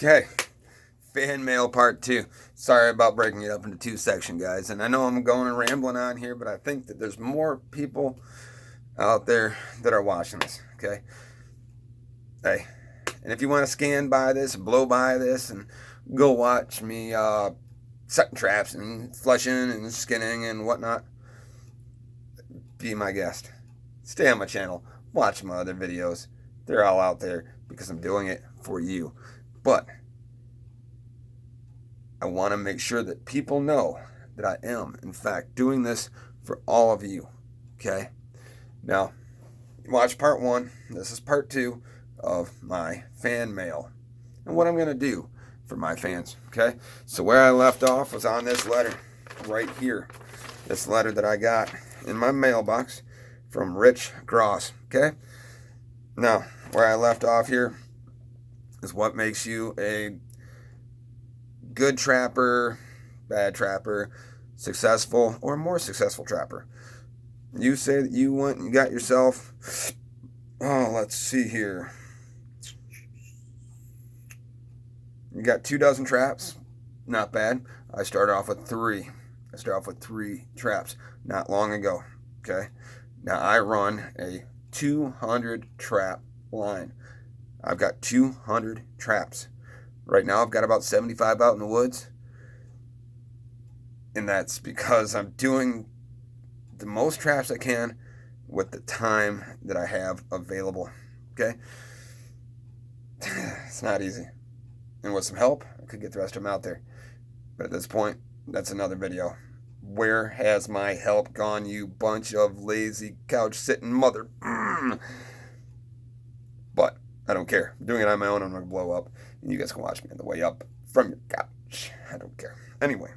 Okay, fan mail part two. Sorry about breaking it up into two sections, guys. And I know I'm going and rambling on here, but I think that there's more people out there that are watching this. Okay, hey, and if you want to scan by this, blow by this, and go watch me setting traps and flushing and skinning and whatnot, be my guest. Stay on my channel. Watch my other videos. They're all out there because I'm doing it for you. But I want to make sure that people know that I am, in fact, doing this for all of you. Okay? Now, watch part one. This is part two of my fan mail and what I'm going to do for my fans. Okay? So, where I left off was on this letter right here. This letter that I got in my mailbox from Rich Gross. Okay? Now, where I left off here is what makes you a good trapper, bad trapper, successful, or more successful trapper. You say that you went and got yourself, let's see here. You got 24 traps. Not bad. I started off with 3. I started off with 3 traps not long ago. Okay? Now I run a 200 trap line. I've got 200 traps. Right now I've got about 75 out in the woods. And that's because I'm doing the most traps I can with the time that I have available. Okay? It's not easy. And with some help, I could get the rest of them out there. But at this point, that's another video. Where has my help gone, you bunch of lazy couch sitting mother? But I don't care. I'm doing it on my own. I'm going to blow up. And you guys can watch me on the way up from your couch. I don't care. Anyway,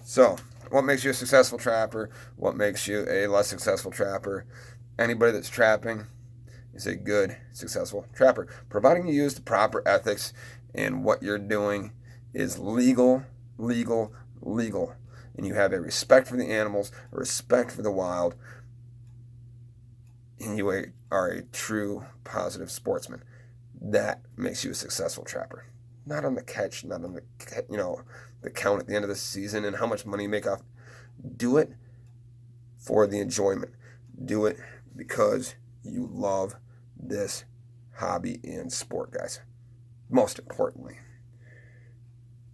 so what makes you a successful trapper? What makes you a less successful trapper? Anybody that's trapping is a good, successful trapper. Providing you use the proper ethics and what you're doing is legal, and you have a respect for the animals, a respect for the wild, and you are a true positive sportsman. That makes you a successful trapper. Not on the catch, not on the the count at the end of the season and how much money you make off. Do it for the enjoyment. Do it because you love this hobby and sport, guys. Most importantly,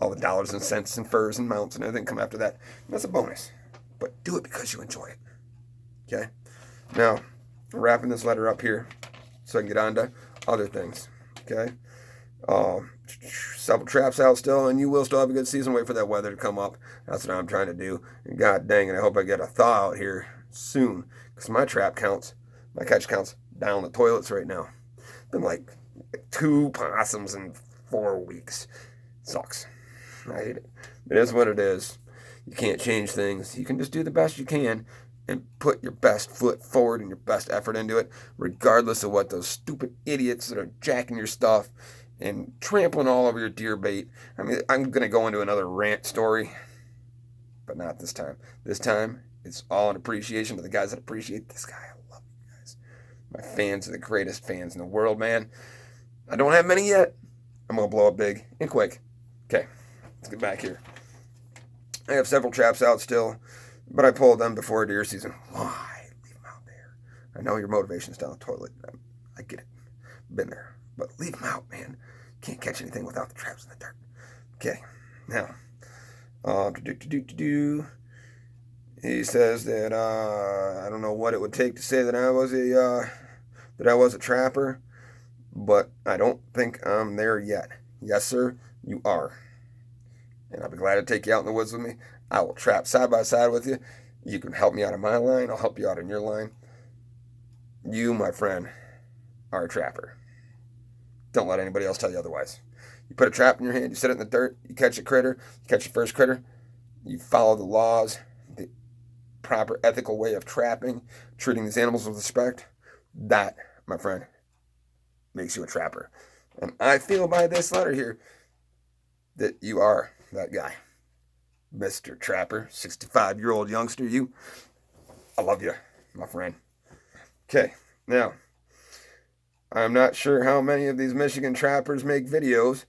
all the dollars and cents and furs and mounts and everything come after that. That's a bonus. But do it because you enjoy it. Okay? Now, wrapping this letter up here so I can get on to other things. Okay? Several traps out still, and you will still have a good season. Wait for that weather to come up. That's what I'm trying to do. And god dang it, I hope I get a thaw out here soon. Because my catch counts down the toilets right now. Been like 2 possums in 4 weeks. Sucks. I hate it. It is what it is. You can't change things. You can just do the best you can and put your best foot forward and your best effort into it, regardless of what those stupid idiots that are jacking your stuff and trampling all over your deer bait. I mean, I'm going to go into another rant story, but not this time. This time, it's all in appreciation of the guys that appreciate this guy. I love you guys. My fans are the greatest fans in the world, man. I don't have many yet. I'm going to blow up big and quick. Okay, let's get back here. I have several traps out still, but I pulled them before deer season. Why? Leave them out there. I know your motivation's down the toilet. I get it. Been there. But leave them out, man. Can't catch anything without the traps in the dirt. Okay, now, he says that I don't know what it would take to say that I was a trapper, but I don't think I'm there yet. Yes, sir, you are. And I'll be glad to take you out in the woods with me. I will trap side by side with you. You can help me out on my line. I'll help you out on your line. You, my friend, are a trapper. Don't let anybody else tell you otherwise. You put a trap in your hand, you set it in the dirt, you catch a critter, you catch your first critter, you follow the laws, the proper ethical way of trapping, treating these animals with respect. That, my friend, makes you a trapper. And I feel by this letter here that you are that guy. Mr. Trapper, 65-year-old youngster, you. I love you, my friend. Okay, now, I'm not sure how many of these Michigan trappers make videos,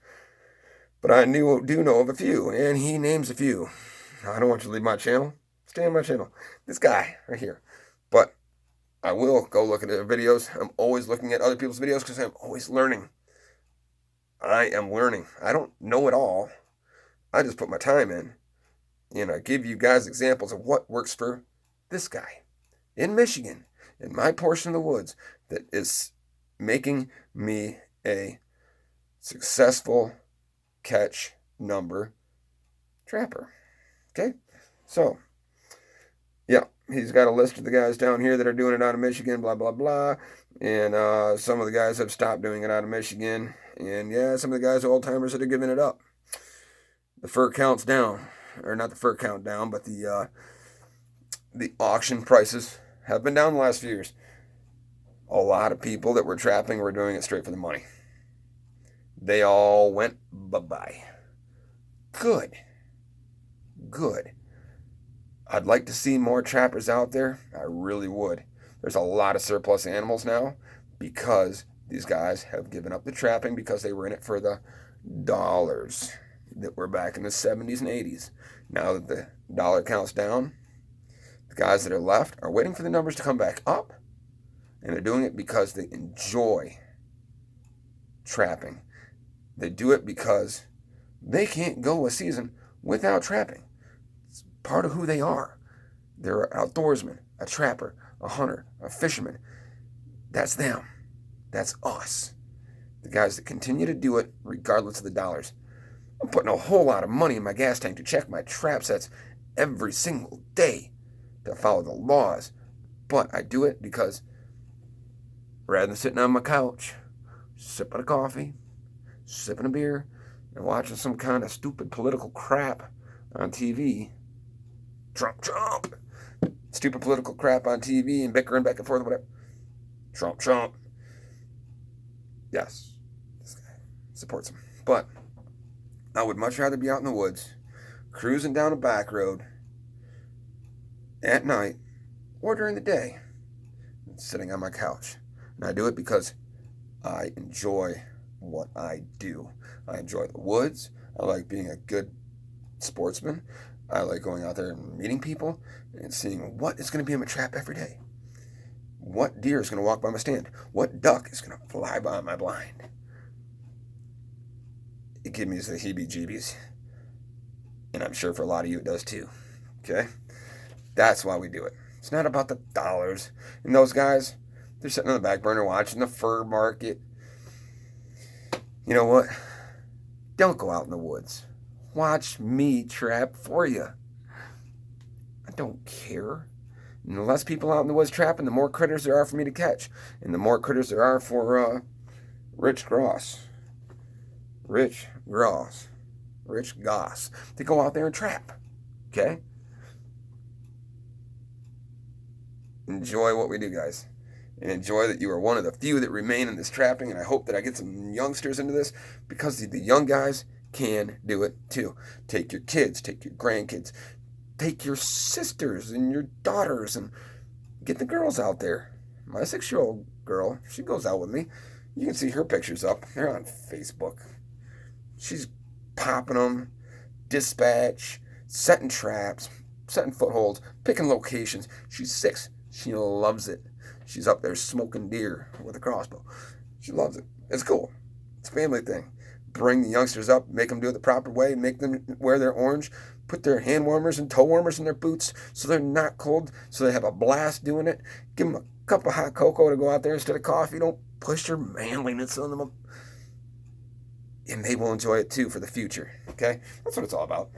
But I do know of a few, and he names a few. I don't want you to leave my channel. Stay on my channel. This guy right here. But I will go look at their videos. I'm always looking at other people's videos because I'm always learning. I am learning. I don't know it all. I just put my time in. And I give you guys examples of what works for this guy in Michigan, in my portion of the woods, that is making me a successful catch number trapper. Okay? So, yeah, he's got a list of the guys down here that are doing it out of Michigan, blah, blah, blah. And some of the guys have stopped doing it out of Michigan. And yeah, some of the guys are old timers that are giving it up. The fur count's down. Or not the fur count down, but the auction prices have been down the last few years. A lot of people that were trapping were doing it straight for the money. They all went bye-bye. Good. Good. I'd like to see more trappers out there. I really would. There's a lot of surplus animals now because these guys have given up the trapping because they were in it for the dollars that were back in the 70s and 80s. Now that the dollar count's down, the guys that are left are waiting for the numbers to come back up, and they're doing it because they enjoy trapping. They do it because they can't go a season without trapping. It's part of who they are. They're an outdoorsman, a trapper, a hunter, a fisherman. That's them. That's us. The guys that continue to do it regardless of the dollars. I'm putting a whole lot of money in my gas tank to check my trap sets every single day to follow the laws. But I do it because rather than sitting on my couch, sipping a coffee, sipping a beer, and watching some kind of stupid political crap on TV, Trump, stupid political crap on TV and bickering back and forth, whatever. Trump. Yes, this guy supports him. But I would much rather be out in the woods, cruising down a back road at night or during the day than sitting on my couch. And I do it because I enjoy what I do. I enjoy the woods. I like being a good sportsman. I like going out there and meeting people and seeing what is going to be in my trap every day. What deer is going to walk by my stand? What duck is going to fly by my blind? It gives me the heebie-jeebies. And I'm sure for a lot of you it does too. Okay? That's why we do it. It's not about the dollars. And those guys, they're sitting on the back burner watching the fur market. You know what? Don't go out in the woods. Watch me trap for you. I don't care. And the less people out in the woods trapping, the more critters there are for me to catch. And the more critters there are for Rich Goss to go out there and trap. Okay? Enjoy what we do, guys. And enjoy that you are one of the few that remain in this trapping. And I hope that I get some youngsters into this because the young guys can do it too. Take your kids, take your grandkids, take your sisters and your daughters and get the girls out there. My 6-year-old girl, she goes out with me. You can see her pictures up. They're on Facebook. She's popping them, dispatch, setting traps, setting footholds, picking locations. She's 6. She loves it. She's up there smoking deer with a crossbow. She loves it. It's cool. It's a family thing. Bring the youngsters up, make them do it the proper way, make them wear their orange, put their hand warmers and toe warmers in their boots so they're not cold, so they have a blast doing it. Give them a cup of hot cocoa to go out there instead of coffee. Don't push your manliness on them. And they will enjoy it too for the future. Okay? That's what it's all about.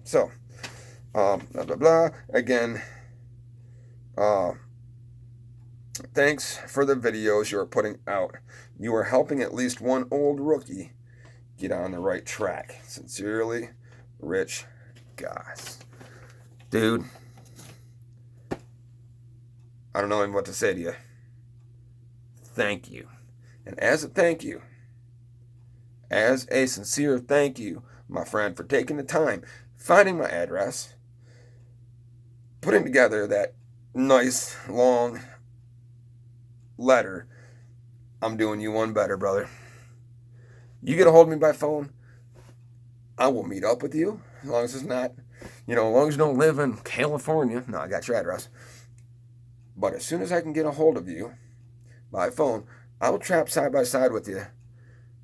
So, blah, blah, blah. Again, thanks for the videos you are putting out. You are helping at least one old rookie get on the right track. Sincerely, Rich Goss. Dude, I don't know even what to say to you. Thank you. And as a thank you, as a sincere thank you, my friend, for taking the time, finding my address, putting together that nice, long letter, I'm doing you one better, brother. You get a hold of me by phone, I will meet up with you as long as it's not, as long as you don't live in California. No, I got your address. But as soon as I can get a hold of you by phone, I will trap side by side with you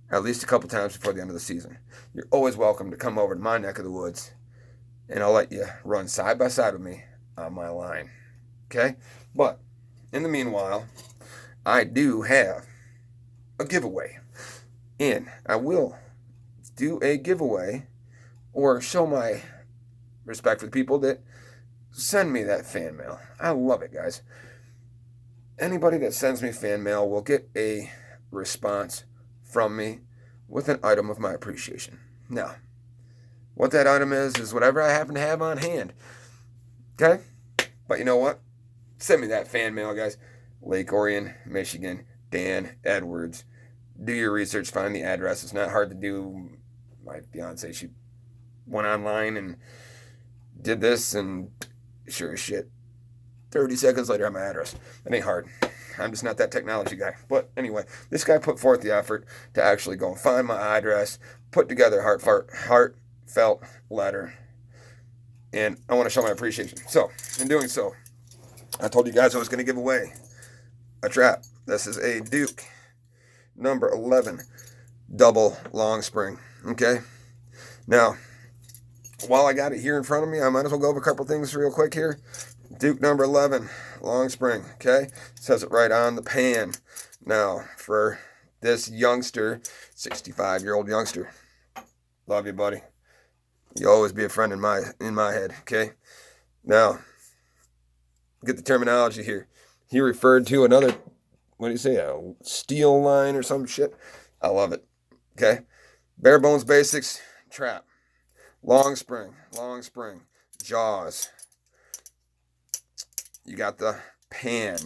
at least a couple times before the end of the season. You're always welcome to come over to my neck of the woods, and I'll let you run side by side with me on my line. Okay? But in the meanwhile, I do have a giveaway. And I will do a giveaway or show my respect for the people that send me that fan mail. I love it, guys. Anybody that sends me fan mail will get a response from me with an item of my appreciation. Now, what that item is whatever I happen to have on hand. Okay? But you know what? Send me that fan mail, guys. Lake Orion, Michigan, Dan Edwards. Do your research, find the address. It's not hard to do. My fiance, she went online and did this, and sure as shit, 30 seconds later, I have my address. It ain't hard. I'm just not that technology guy. But anyway, this guy put forth the effort to actually go and find my address, put together a heartfelt letter, and I want to show my appreciation. So, in doing so, I told you guys I was going to give away a trap. This is a Duke number 11 double long spring. Okay? Now, while I got it here in front of me, I might as well go over a couple things real quick here. Duke number 11 long spring. Okay? It says it right on the pan. Now, for this youngster, 65-year-old youngster, love you, buddy. You'll always be a friend in my head. Okay? Now, get the terminology here. He referred to another, what do you say, a steel line or some shit. I love it. Okay? Bare bones basics, trap. Long spring, jaws. You got the pan.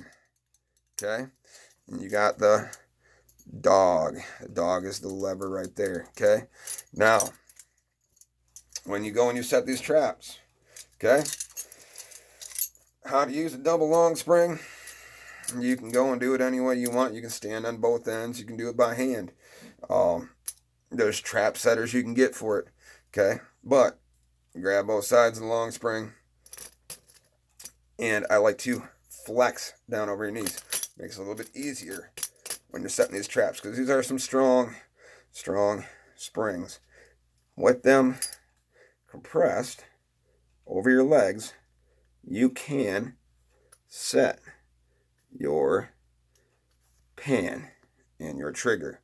Okay? And you got the dog. The dog is the lever right there. Okay? Now, when you go and you set these traps, okay? How to use a double long spring? You can go and do it any way you want. You can stand on both ends. You can do it by hand. There's trap setters you can get for it. Okay? But grab both sides of the long spring. And I like to flex down over your knees. Makes it a little bit easier when you're setting these traps, because these are some strong springs. With them compressed over your legs, you can set your pan and your trigger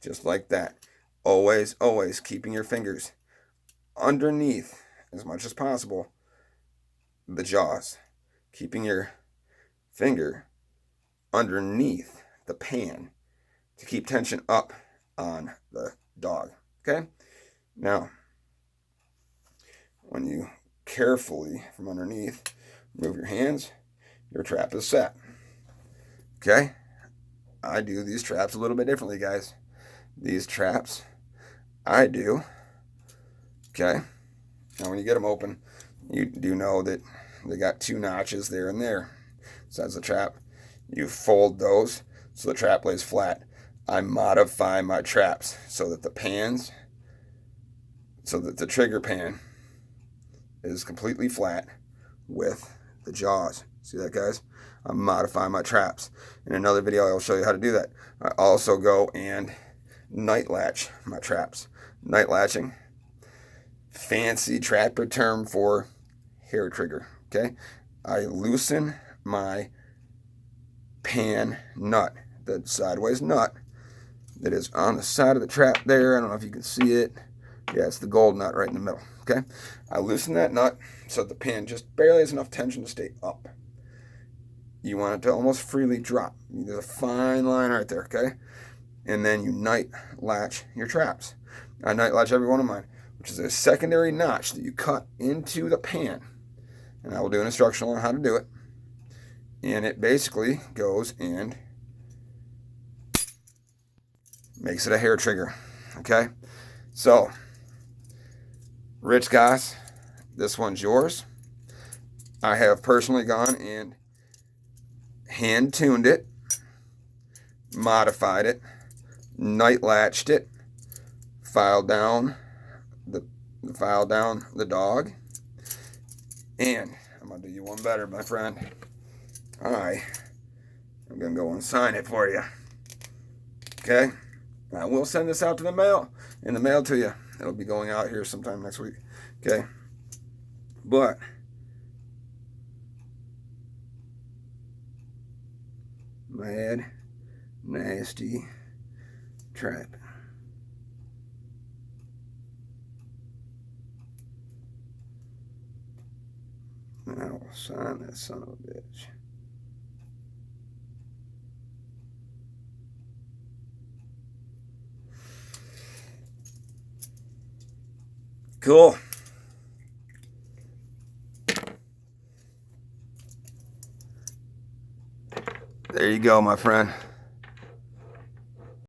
just like that. Always keeping your fingers underneath as much as possible the jaws. Keeping your finger underneath the pan to keep tension up on the dog. Okay? Now, when you carefully from underneath move your hands, your trap is set. Okay? I do these traps a little bit differently, guys. These traps I do. Okay? Now when you get them open, you do know that they got 2 notches there and there. So that's the trap. You fold those so the trap lays flat. I modify my traps so that the trigger pan is completely flat with the jaws. See that, guys? I modify my traps. In another video, I'll show you how to do that. I also go and night latch my traps. Night latching, fancy trapper term for hair trigger. Okay? I loosen my pan nut, the sideways nut that is on the side of the trap there. I don't know if you can see it. Yeah, it's the gold nut right in the middle. Okay? I loosen that nut so the pan just barely has enough tension to stay up. You want it to almost freely drop. There's a fine line right there, okay? And then you night latch your traps. I night latch every one of mine, which is a secondary notch that you cut into the pan. And I will do an instructional on how to do it. And it basically goes and makes it a hair trigger, okay? So, Rich Goss, this one's yours. I have personally gone and hand-tuned it, modified it, night latched it, filed down the file down the dog. And I'm going to do you one better, my friend. I'm going to go and sign it for you. Okay? I will send this out to the mail, in the mail to you. It'll be going out here sometime next week. Okay? But Mad Nasty Trap. And I will sign that son of a bitch. Cool. There you go, my friend.